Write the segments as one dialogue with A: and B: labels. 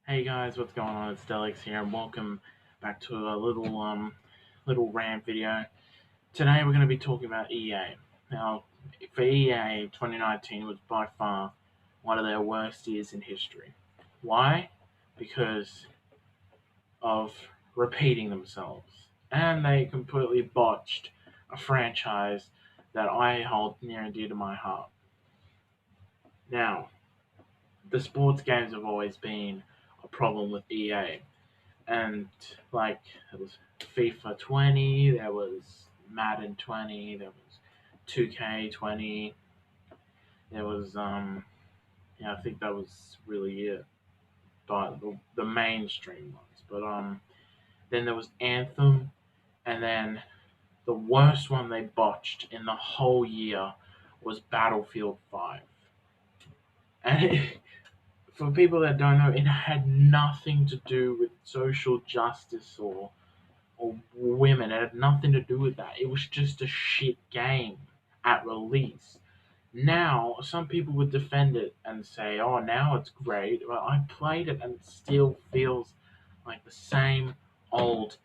A: Hey guys, what's going on? It's Delix here, and welcome back to a little rant video. Today we're going to be talking about EA. Now, for EA, 2019 was by far one of their worst years in history. Why? Because of repeating themselves, and they completely botched a franchise that I hold near and dear to my heart. Now, the sports games have always been a problem with EA. And like it was FIFA 20, there was Madden 20, there was 2K 20, there was I think that was really it, but the mainstream ones. But then there was Anthem, and then the worst one they botched in the whole year was Battlefield 5. And for people that don't know, it had nothing to do with social justice or women. It had nothing to do with that. It was just a shit game at release. Now, some people would defend it and say, "Oh, now it's great." Well, I played it and it still feels like the same old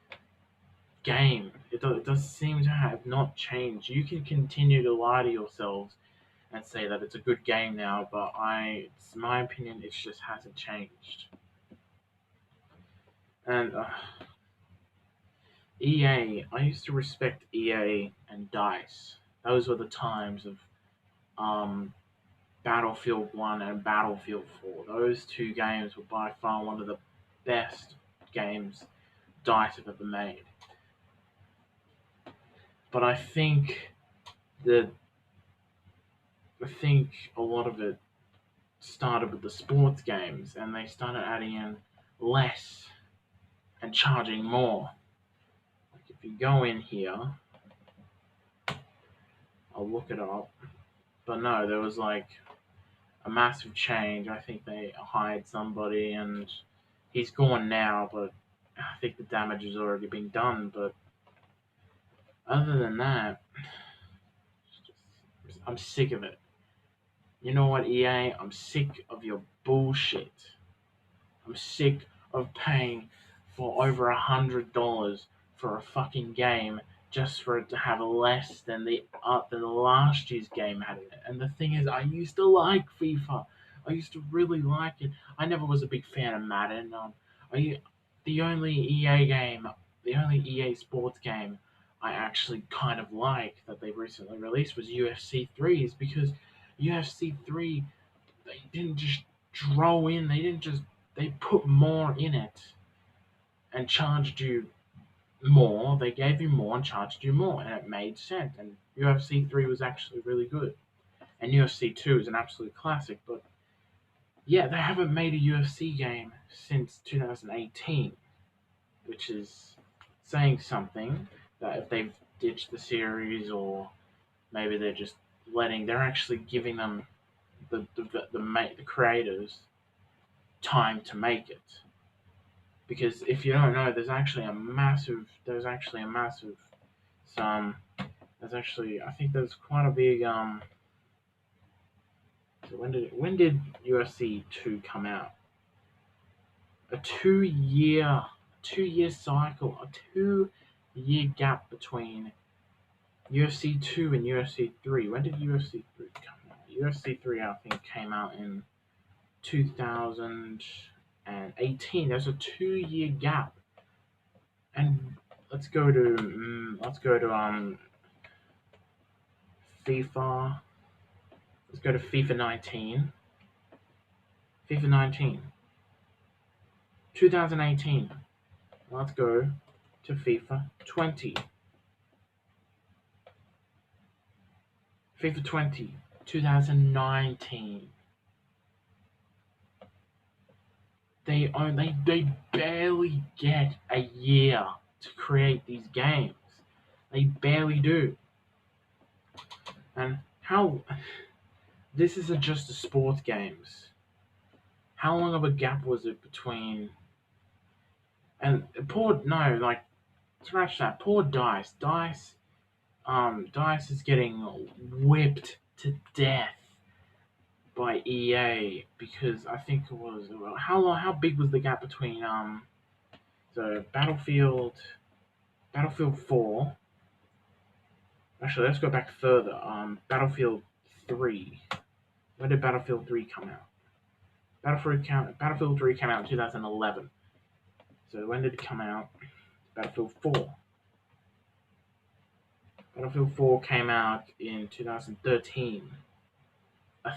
A: game. It does seem to have not changed. You can continue to lie to yourselves and say that it's a good game now, but it's my opinion, it just hasn't changed. And I used to respect EA and Dice. Those were the times of um, Battlefield 1 and Battlefield 4. Those two games were by far one of the best games Dice have ever made. But that I think a lot of it started with the sports games, and they started adding in less and charging more. Like if you go in here, I'll look it up. But no, there was like a massive change. I think they hired somebody and he's gone now, but I think the damage has already been done. But other than that, I'm sick of it. You know what, EA? I'm sick of your bullshit. I'm sick of paying for over $100 for a fucking game just for it to have less than the last year's game had in it. And the thing is, I used to like FIFA. I used to really like it. I never was a big fan of Madden. I, the only EA game, the only EA sports game I actually kind of like that they recently released was UFC 3s because UFC 3 they didn't just throw in, they didn't just they put more in it and charged you more. They gave you more and charged you more, and it made sense. And UFC 3 was actually really good, and UFC 2 is an absolute classic. But yeah, they haven't made a UFC game since 2018, which is saying something. That if they've ditched the series, or maybe they're actually giving them the creators time to make it. Because if you don't know, some there's actually I think there's quite a big so when did UFC 2 come out? A 2 year cycle, a 2 year gap between UFC 2 and UFC 3. When did UFC 3 come out? UFC 3 I think came out in 2018. There's a 2 year gap. And let's go to FIFA. Let's go to FIFA 19. FIFA 19. 2018. Let's go to FIFA 20. FIFA 20. 2019. They barely get a year to create these games. They barely do. And how this isn't just the sports games. How long of a gap was it between and poor no like scratch that poor Dice is getting whipped to death by EA because I think it was how big was the gap between so Battlefield 4. Actually, let's go back further. Battlefield 3. When did Battlefield 3 come out? Battlefield 3 came out in 2011. So when did it come out? Battlefield 4. Battlefield 4 came out in 2013. A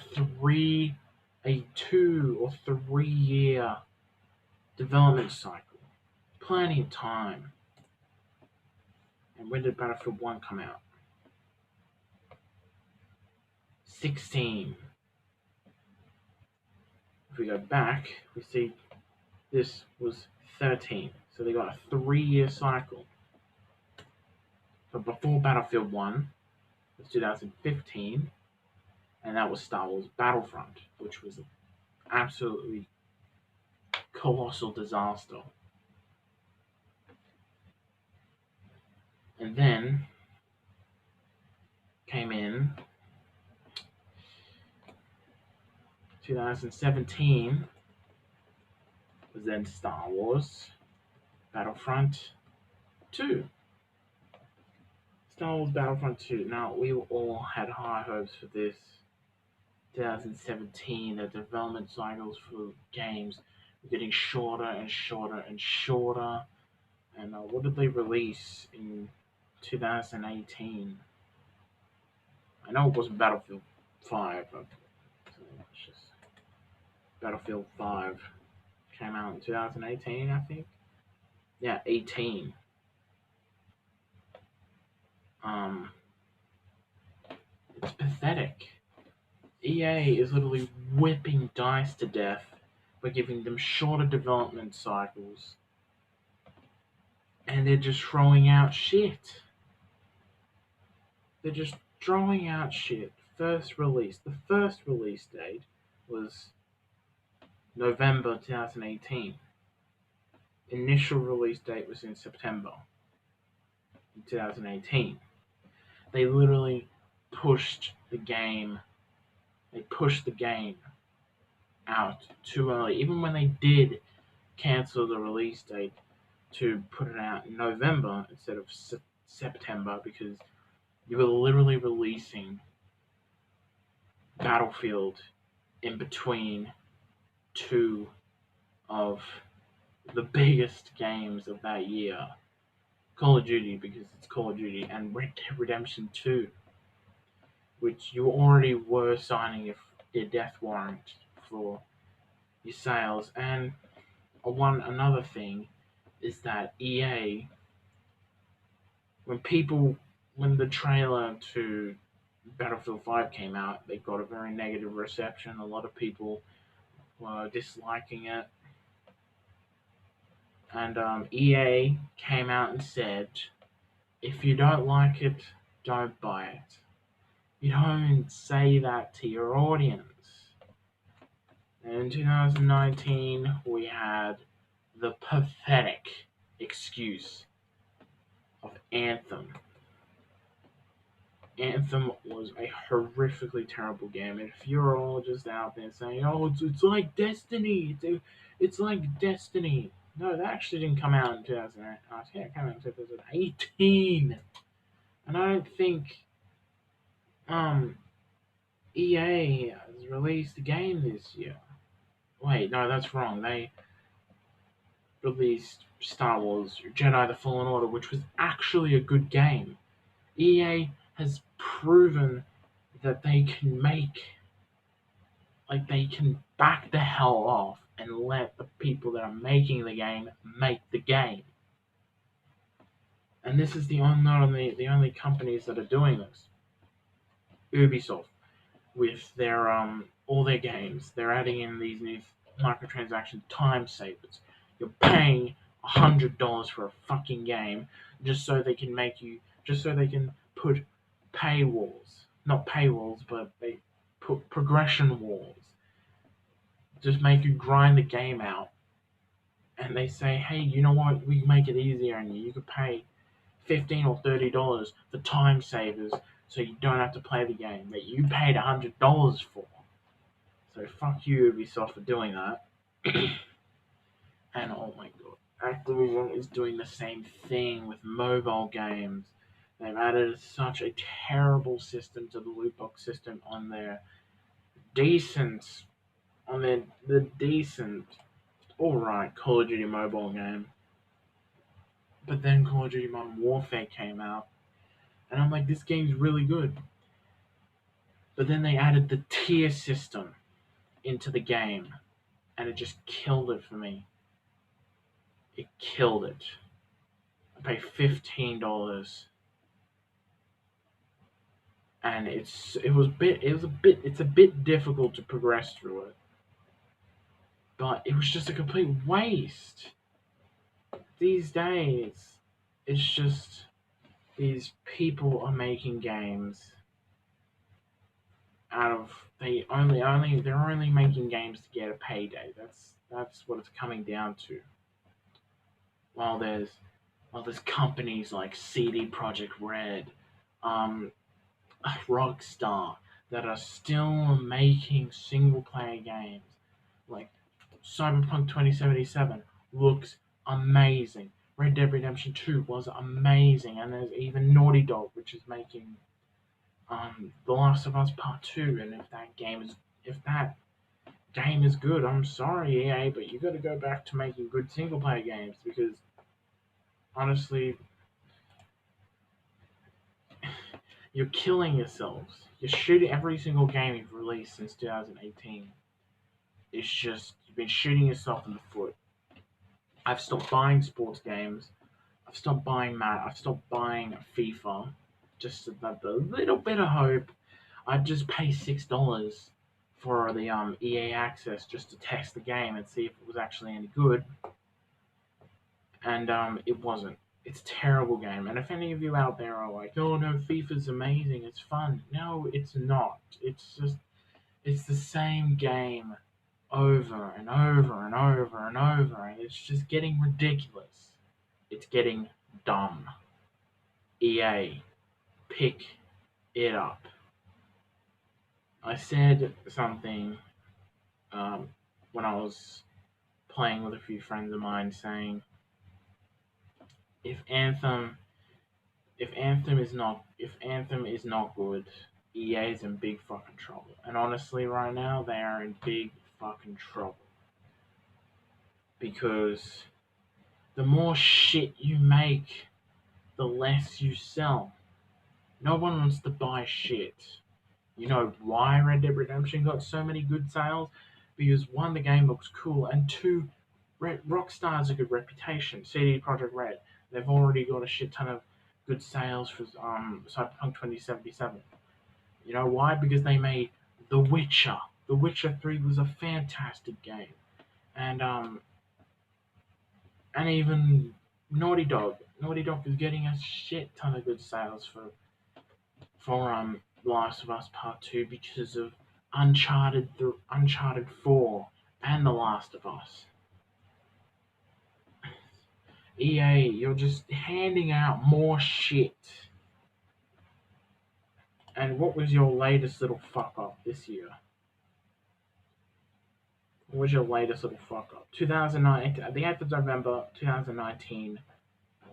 A: 2 or 3 year development cycle. Plenty of time. And when did Battlefield 1 come out? 16. If we go back, we see this was 13. So they got a 3 year cycle. But before Battlefield 1 was 2015, and that was Star Wars Battlefront, which was an absolutely colossal disaster. And then came in 2017 was then Star Wars Battlefront 2. Star Wars Battlefront 2. Now, we all had high hopes for this. 2017, the development cycles for games were getting shorter and shorter and shorter. And what did they release in 2018? I know it wasn't Battlefield 5, but it's just Battlefield 5 came out in 2018, I think. Yeah, 18. It's pathetic. EA is literally whipping DICE to death by giving them shorter development cycles, and they're just throwing out shit. They're just throwing out shit. The first release date was November 2018. Initial release date was in September 2018. They literally pushed the game. They pushed the game out too early. Even when they did cancel the release date to put it out in November instead of September, because you were literally releasing Battlefield in between two of the biggest games of that year. Call of Duty, because it's Call of Duty, and Red Dead Redemption 2, which you already were signing your death warrant for your sales. And another thing is that EA, when the trailer to Battlefield 5 came out, they got a very negative reception. A lot of people were disliking it. And EA came out and said, if you don't like it, don't buy it. You don't say that to your audience. And in 2019, we had the pathetic excuse of Anthem. Anthem was a horrifically terrible game. And if you're all just out there saying, "Oh, it's like Destiny," it's like Destiny. No, that actually didn't come out in 2019. It came out in 2018, and I don't think EA has released a game this year. Wait, no, that's wrong. They released Star Wars Jedi: The Fallen Order, which was actually a good game. EA has proven that they can they can back the hell off and let the people that are making the game make the game. And this is the only companies that are doing this. Ubisoft, with their all their games, they're adding in these new microtransaction time savers. You're paying $100 for a fucking game just so they can put paywalls. Not paywalls, but they put progression walls. Just make you grind the game out. And they say, hey, you know what? We make it easier on you. You could pay $15 or $30 for time savers so you don't have to play the game that you paid $100 for. So fuck you, Ubisoft, for doing that. And oh my god, Activision is doing the same thing with mobile games. They've added such a terrible system to the loot box system on their decent, the decent, alright Call of Duty mobile game. But then Call of Duty Modern Warfare came out, and I'm like, this game's really good. But then they added the tier system into the game, and it just killed it for me. It killed it. I paid $15, and it's a bit difficult to progress through it, but it was just a complete waste. These days, it's just these people are making games out of they're only making games to get a payday. That's what it's coming down to. While there's companies like CD Projekt Red, um, Rockstar that are still making single player games. Like Cyberpunk 2077 looks amazing. Red Dead Redemption 2 was amazing, and there's even Naughty Dog, which is making The Last of Us Part 2. And if that game is good, I'm sorry EA, but you got to go back to making good single player games, because honestly, you're killing yourselves. You're shooting every single game you've released since 2018. It's just you've been shooting yourself in the foot. I've stopped buying sports games. I've stopped buying I've stopped buying FIFA. Just so that the little bit of hope. I'd just pay $6 for the EA access just to test the game and see if it was actually any good. And it wasn't. It's a terrible game. And if any of you out there are like, "Oh no, FIFA's amazing, it's fun," no, it's not. It's the same game over and over and over and over, and it's just getting ridiculous. It's getting dumb. EA, pick it up. I said something um, when I was playing with a few friends of mine, saying if Anthem if Anthem is not good, EA is in big fucking trouble. And honestly, right now they are in big fucking trouble, because the more shit you make, the less you sell. No one wants to buy shit. You know why Red Dead Redemption got so many good sales? Because one, the game looks cool, and two, Rockstar has a good reputation. CD Projekt Red, they've already got a shit ton of good sales for Cyberpunk 2077. You know why? Because they made The Witcher. The Witcher 3 was a fantastic game, and even Naughty Dog. Naughty Dog is getting a shit ton of good sales for Last of Us Part 2 because of Uncharted 4 and The Last of Us. EA, you're just handing out more shit. And what was your latest little fuck up this year? What was your latest little fuck up? 2009, at the 8th of November 2019,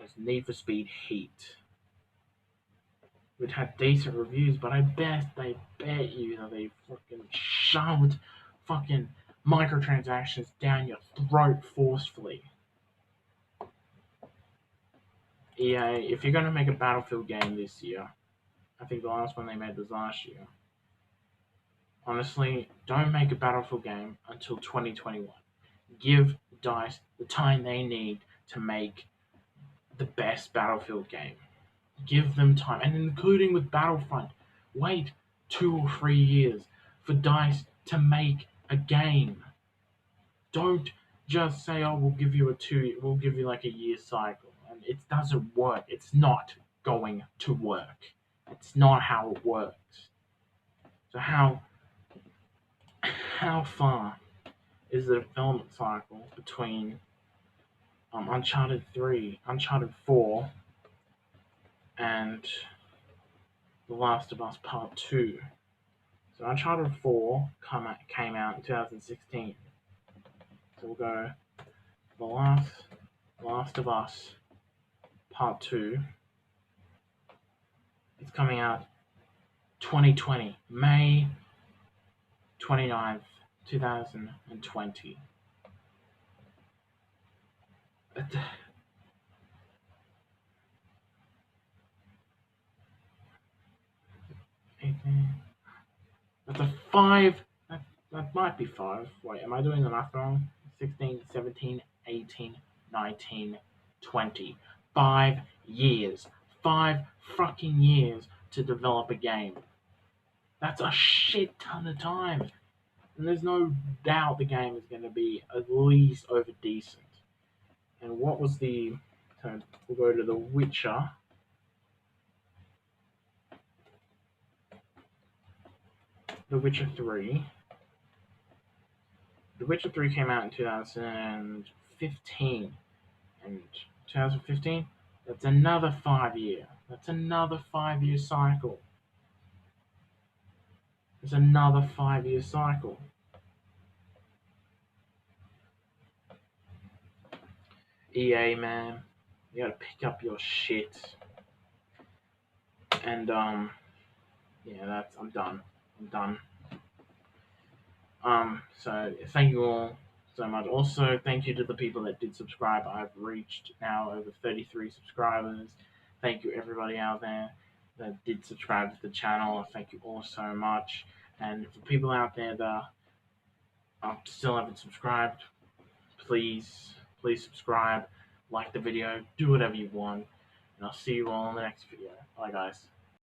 A: was Need for Speed Heat. It had decent reviews, but I bet you that they fucking shoved fucking microtransactions down your throat forcefully. EA, if you're gonna make a Battlefield game this year, I think the last one they made was last year. Honestly, don't make a Battlefield game until 2021. Give DICE the time they need to make the best Battlefield game. Give them time, and including with Battlefront, wait 2 or 3 years for DICE to make a game. Don't just say, "Oh, we'll give you like a year cycle," and it doesn't work. It's not going to work. It's not how it works. So how far is the development cycle between Uncharted 3, Uncharted 4, and The Last of Us Part 2? So Uncharted 4 came out in 2016. So we'll go The Last of Us Part 2. It's coming out 2020, May 29th, 2020. 18. That's a 5. That might be 5. Wait, am I doing the math wrong? 16, 17, 18, 19, 20. 5 years. 5 fucking years to develop a game. That's a shit ton of time. And there's no doubt the game is going to be at least over decent. And what was the. So we'll go to The Witcher. The Witcher 3. The Witcher 3 came out in 2015. And 2015, that's another 5 year. That's another 5 year cycle. It's another 5 year cycle. EA, man, you gotta pick up your shit. And yeah, I'm done. So thank you all so much. Also, thank you to the people that did subscribe. I've reached now over 33 subscribers. Thank you everybody out there that did subscribe to the channel. Thank you all so much. And for people out there that still haven't subscribed, please subscribe, like the video, do whatever you want, and I'll see you all in the next video. Bye guys.